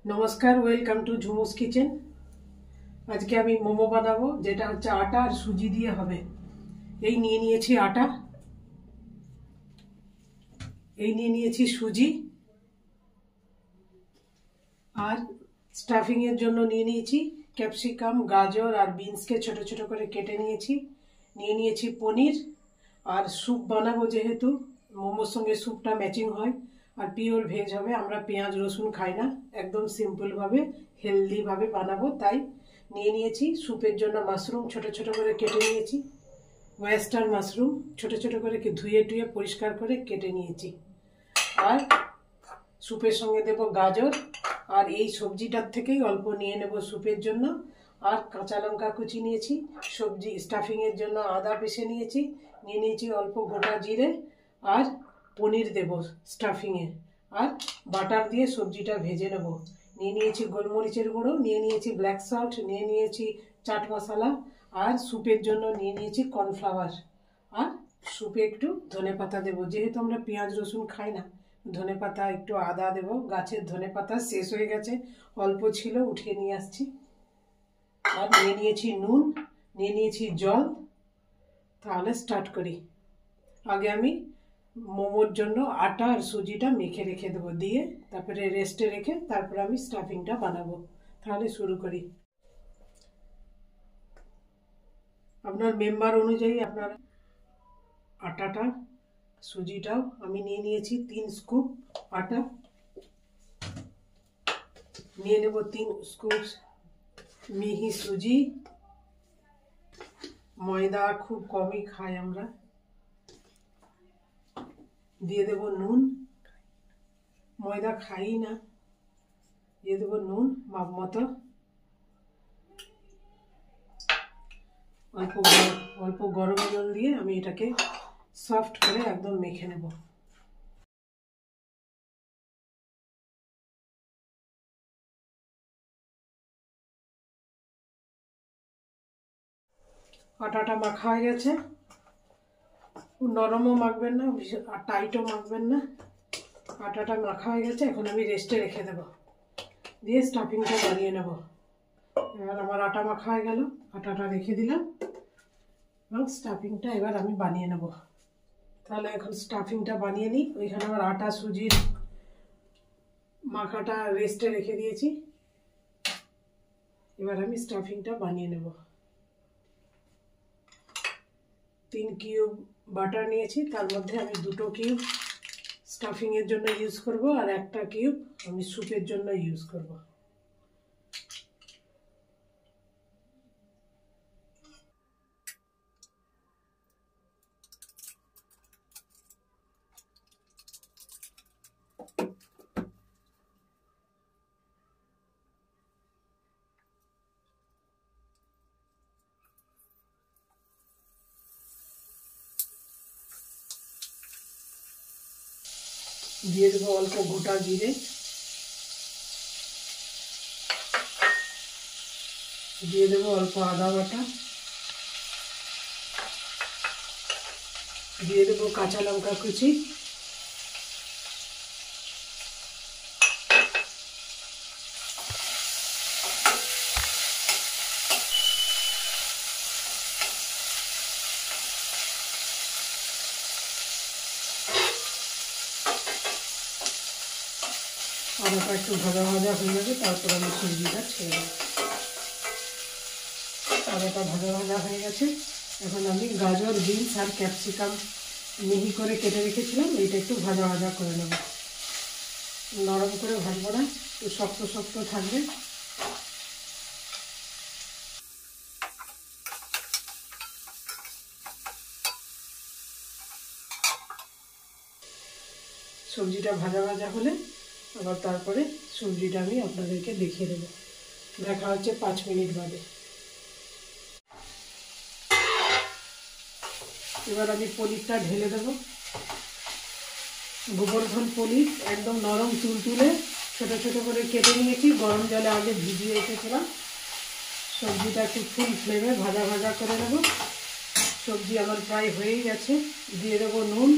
नमस्कार welcome to झुमुस kitchen. आज के आमी मोमो बनाबो जेटा होच्छे आटा और सुजी दिए होबे। এই নিয়ে নিয়েছি আটা, এই নিয়ে নিয়েছি সুজি আর স্টাফিং এর জন্য নিয়ে নিয়েছি ক্যাপসিকাম, গাজর আর বিনসকে ছোট ছোট করে কেটে নিয়েছি। নিয়ে নিয়েছি পনির আর স্যুপ বানাবো, যেহেতু মোমোর সঙ্গে স্যুপটা ম্যাচিং হয় আর পিওর ভেজ হবে। আমরা পেঁয়াজ রসুন খাই না, একদম সিম্পল ভাবে হেলদি ভাবে বানাবো, তাই নিয়ে নিয়েছি। স্যুপের জন্য মাশরুম ছোট ছোট করে কেটে নিয়েছি, ওয়েস্টার্ন মাশরুম ছোট ছোট করে ধুয়ে টুয়ে পরিষ্কার করে কেটে নিয়েছি। আর স্যুপের সঙ্গে দেব গাজর, আর এই সবজিটার থেকেই অল্প নিয়ে নেব স্যুপের জন্য। আর কাঁচা লঙ্কা কুচি নিয়েছি, সবজি স্টাফিং এর জন্য আদা পিষে নিয়েছি, নিয়ে নিয়েছি অল্প গোটা জিরে, আর পনির দেব স্টাফিং এ, আর বাটার দিয়ে সবজিটা ভেজে নেব। নিয়ে নিয়েছি গোলমরিচের গুঁড়ো, নিয়ে নিয়েছি ব্ল্যাক সল্ট, নিয়ে নিয়েছি চাট মশলা, আর স্যুপের জন্য নিয়ে নিয়েছি কর্নফ্লাওয়ার। আর স্যুপে একটু ধনেপাতা দেবো, যেহেতু আমরা পেঁয়াজ রসুন খাই না। ধনেপাতা, একটু আদা দেব, গাছের ধনেপাতা শেষ হয়ে গেছে, অল্প ছিল উঠিয়ে নিয়ে আসছি। আর নিয়ে নিয়েছি নুন, নিয়ে নিয়েছি জল। তাহলে স্টার্ট করি। আগে আমি মোমোর জন্য আটা আর সুজিটা মেখে রেখে দেবো, দিয়ে তারপরে রেস্টে রেখে তারপরে আমি স্টাফিংটা বানাবো। তাহলে শুরু করি। আপনার মেম্বার অনুযায়ী আপনারা আটাটা সুজিটাও আমি নিয়ে নিয়েছি 3 স্কুপ আটা, নিয়ে নেব 3 স্কুপ মিহি সুজি। ময়দা খুব কমই খাই আমরা। দিয়ে দেব নুন, ময়দা খাই না। দিয়ে দেব নুন মাপ মতো, অল্প গরম জল দিয়ে আমি এটাকে সফট করে একদম মেখে নেব। আটাটা মাখা হয়ে গেছে, নরমও মাখবেন না আর টাইটও মাখবেন না। আটাটা মাখা হয়ে গেছে, এখন আমি রেস্টে রেখে দেব, দিয়ে স্টাফিংটা বানিয়ে নেব। এবার আমার আটা মাখা হয়ে গেল, আটাটা রেখে দিলাম এবং স্টাফিংটা এবার আমি বানিয়ে নেব। তাহলে এখন স্টাফিংটা বানিয়ে নিই। ওইখানে আমার আটা সুজির মাখাটা রেস্টে রেখে দিয়েছি, এবার আমি স্টাফিংটা বানিয়ে নেব। 3 কিউব বাটার নিয়েছি, তার মধ্যে আমি 2 কিউব স্টাফিং এর জন্য ইউজ করব, আর 1টা কিউব আমি স্যুপের জন্য ইউজ করব। দিয়ে দেবো অল্প গোটা জিরে, দিয়ে দেবো অল্প আদা বাটা, দিয়ে দেবো কাঁচা লঙ্কা কুচি, আদাটা একটু ভাজা ভাজা হয়ে যাবে, তারপর আমি সবজিটা ছেড়ে দেবো। আদাটা ভাজা ভাজা হয়ে গেছে, এখন আমি গাজর, বিনস আর ক্যাপসিকাম মিহি করে কেটে রেখেছিলাম, এইটা একটু ভাজা ভাজা করে নেব। নরম করে ভাজবো না, একটু শক্ত শক্ত থাকবে। সবজিটা ভাজা ভাজা হলে আবার তারপরে সবজিটা আমি আপনাদেরকে দেখিয়ে দেবো। দেখা হচ্ছে 5 মিনিট বাদে। এবার আমি পনিরটা ঢেলে দেবো। গোবর্ধন পনির একদম নরম তুলতুলে ছোট ছোট করে কেটে নিয়েছি, গরম জলে আগে ভিজিয়ে রেখেছিলাম। সবজিটা একটু ফুল ফ্লেমে ভাজা ভাজা করে নেব। সবজি আমার প্রায় হয়েই গেছে, দিয়ে দেবো নুন,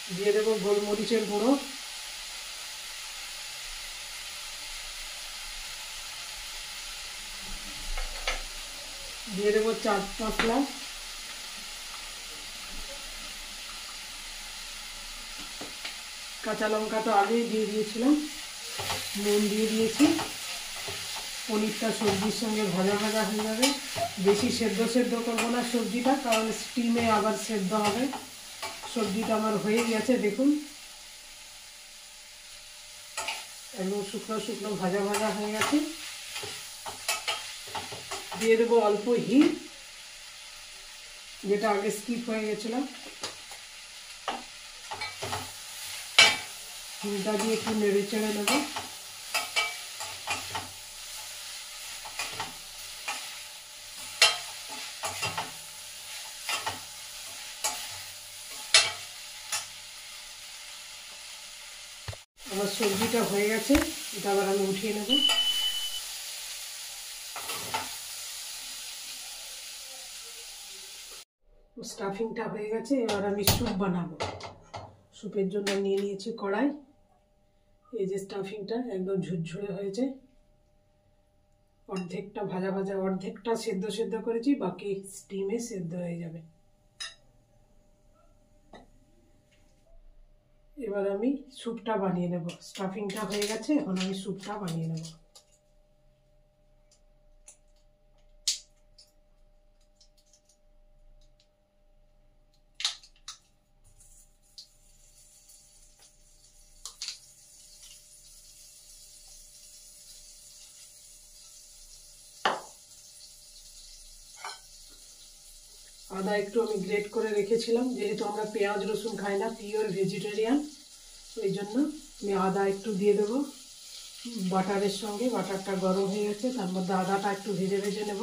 দিয়ে দেবো গোলমরিচের গুঁড়ো, দিয়ে দেবো চাট মশলা, কাঁচা লঙ্কা তো আগেই দিয়ে দিয়েছিলাম, নুন দিয়ে দিয়েছি। পনিরটা সবজির সঙ্গে ভাজা ভাজা হয়ে যাবে। বেশি সেদ্ধ করবো না সবজিটা, কারণ স্টিমে আবার সেদ্ধ হবে। সবজিটা আমার হয়ে গেছে, দেখুন একদম শুকনো শুকনো ভাজা ভাজা হয়ে গেছে। দিয়ে দেবো অল্প হিং, যেটা আগে স্কিপ হয়ে গেছিল। হিংটা দিয়ে একটু নেড়ে চেড়ে নেবো। আমার সবজিটা হয়ে গেছে, এটা আবার আমি উঠিয়ে নেব। স্টাফিংটা হয়ে গেছে, এবার আমি স্যুপ বানাবো। স্যুপের জন্য নিয়ে নিয়েছি কড়াই। এই যে স্টাফিংটা একদম ঝুরঝুরে হয়েছে, অর্ধেকটা ভাজা ভাজা, অর্ধেকটা সেদ্ধ করেছি, বাকি স্টিমে সেদ্ধ হয়ে যাবে। এবার আমি স্যুপটা বানিয়ে নেব। স্টাফিংটা হয়ে গেছে, এখন আমি স্যুপটা বানিয়ে নেব। আদা একটু আমি গ্রেট করে রেখেছিলাম, যেহেতু আমরা পেঁয়াজ রসুন খাই না, পিওর ভেজিটেরিয়ান, ওই জন্য আমি আদা একটু দিয়ে দেবো বাটারের সঙ্গে। বাটারটা গরম হয়ে গেছে, তার মধ্যে আদাটা একটু ভেজে ভেজে নেব।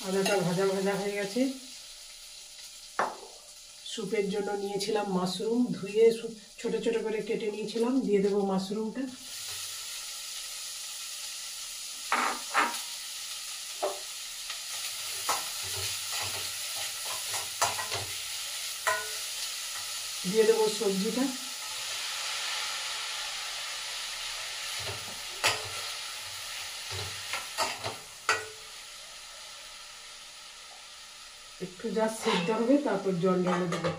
আদাটা ভাজা ভাজা হয়ে গেছে। স্যুপের জন্য নিয়েছিলাম মাশরুম, ধুয়ে ছোট ছোট করে কেটে নিয়েছিলাম। দিয়ে দেবো মাশরুমটা। দিয়ে দেবো সবজিটা। একটু যা সেদ্ধ হবে, তারপর জল ঢেলে দেবো।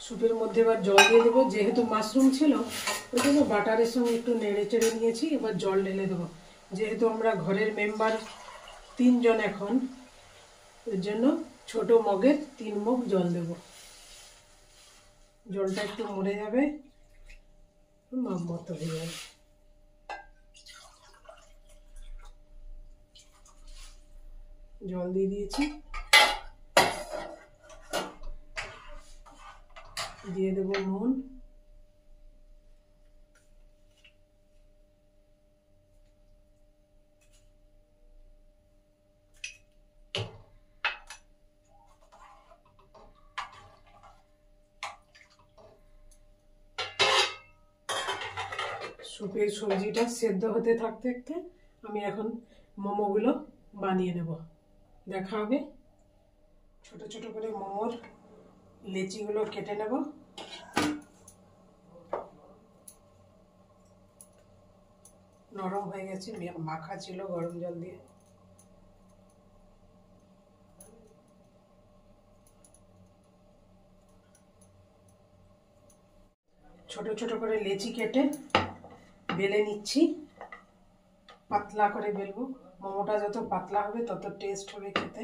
স্যুপের মধ্যে এবার জল দিয়ে দেবো, যেহেতু মাশরুম ছিল ওই জন্য বাটারের সঙ্গে একটু নেড়ে চেড়ে নিয়েছি। এবার জল ঢেলে দেবো, যেহেতু আমরা ঘরের মেম্বার 3 জন এখন, ওই জন্য ছোট মগের 3 মগ জল দেব। জলটা একটু মরে যাবে, মাপ মতো হয়ে যাবে। জল দিয়ে দিয়েছি, দিয়ে দেবো নুন, স্যুপের সবজিটা সেদ্ধ হতে থাকতে থাকতে আমি এখন মোমোগুলো বানিয়ে নেব। দেখা হবে। ছোট ছোট করে মোমোর লেচিগুলো কেটে নেব। নরম হয়ে গেছে, মাখা ছিল গরম জল দিয়ে। ছোট ছোট করে লেচি কেটে বেলে নিচ্ছি। পাতলা করে বেলবো, মোমোটা যত পাতলা হবে তত টেস্ট হবে খেতে।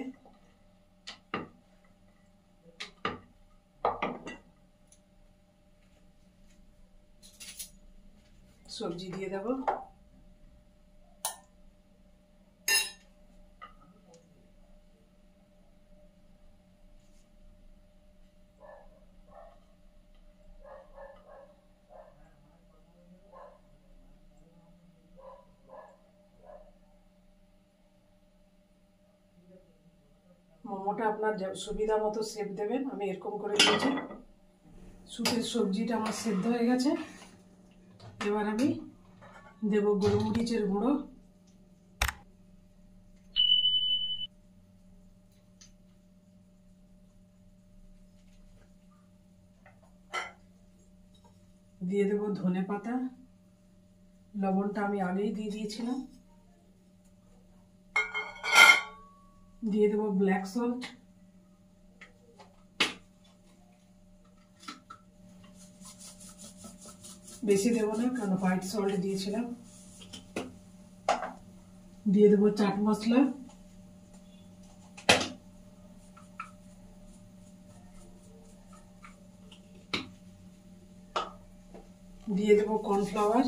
সবজি দিয়ে দেব। মোমোটা আপনার সুবিধা মতো শেপ দেবেন, আমি এরকম করে দিয়েছি। স্যুপের সবজিটা আমার সেদ্ধ হয়ে গেছে। এবার আমি দেব গোলমরিচের গুঁড়ো, দিয়ে দেব ধনে পাতা, লবণটা আমি আগেই দিয়ে দিয়েছিলাম, দিয়ে দেব ব্ল্যাক সল্ট, বেশি দেব না কারণ হোয়াইট সল্ট দিয়েছিলাম, দিয়ে দেব চাট মশলা, দিয়ে দেব কর্নফ্লাওয়ার,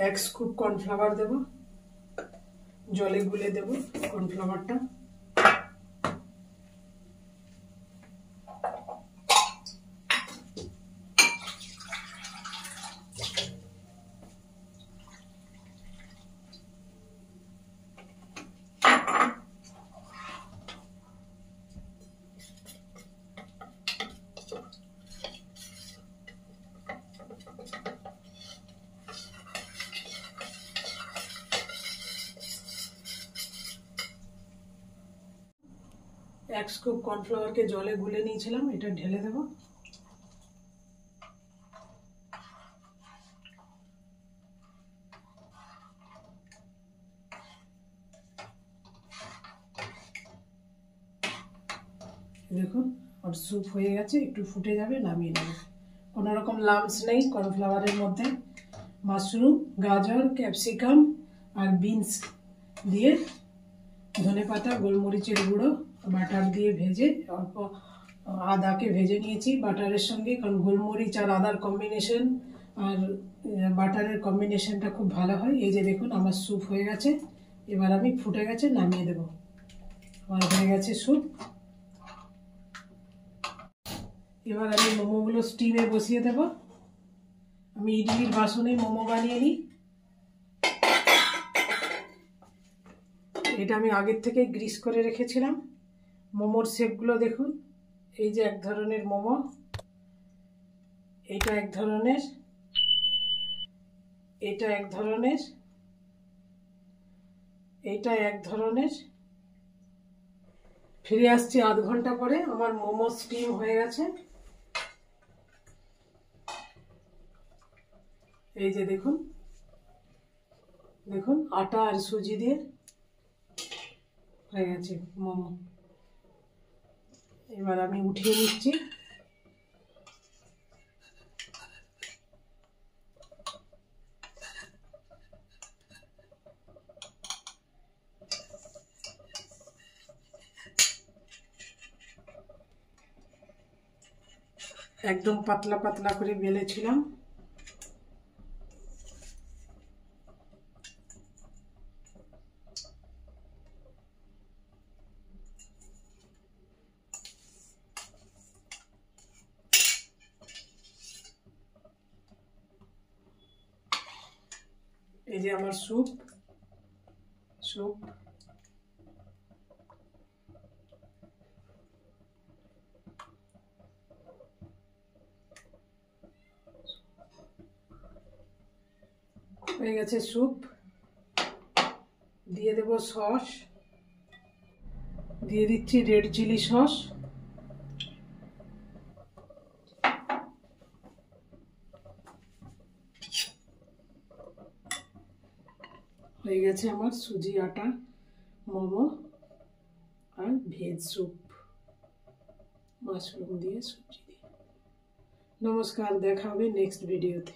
এক স্কুপ কর্নফ্লাওয়ার দেব, জলে গুলে দেব কর্নফ্লাওয়ারটা, এক স্কুপ কর্নফ্লাওয়ারকে জলে গুলে নিয়েছিলাম, এটা ঢেলে দেব। দেখুন আর স্যুপ হয়ে গেছে, একটু ফুটে যাবে, নামিয়ে নেব। কোনো রকম লাম্পস নেই কর্নফ্লাওয়ারের মধ্যে। মাশরুম, গাজর, ক্যাপসিকাম আর বিনস দিয়ে ধনে পাতা, গোলমরিচের গুঁড়ো, বাটার দিয়ে ভেজে, অল্প আদাকে ভেজে নিয়েছি বাটারের সঙ্গে, কারণ গোলমরিচ আর আদার কম্বিনেশন আর বাটারের কম্বিনেশনটা খুব ভালো হয়। এই যে দেখুন আমার স্যুপ হয়ে গেছে, এবার আমি ফুটে গেছে নামিয়ে দেব। আমার হয়ে গেছে স্যুপ। এবার আমি মোমোগুলো স্টিমে বসিয়ে দেব। আমি ইডলির বাসনে মোমো বানিয়ে নিই। এটা আমি আগের থেকে গ্রিস করে রেখেছিলাম। মোমোর শেপগুলো দেখুন, এই যে এক ধরনের মোমো, এটা এক ধরনের, এটা এক ধরনের, এইটা এক ধরনের। ফিরে আসছি আধ ঘন্টা পরে, আমার মোমো স্টিম হয়ে গেছে। এই যে দেখুন, দেখুন আটা আর সুজি দিয়ে হয়ে গেছে মোমো। এবার আমি উঠিয়ে নিচ্ছি। একদম পাতলা পাতলা করে বেলেছিলাম। এই যে আমার স্যুপ হয়ে গেছে। স্যুপ দিয়ে দেব সস, দিয়ে দিচ্ছি রেড চিলি সস, হয়ে গেছে আমার সুজি আটা মোমো আর ভেজ স্যুপ মাশরুম দিয়ে, সবজি দিয়ে। নমস্কার, দেখা হবে নেক্সট ভিডিওতে।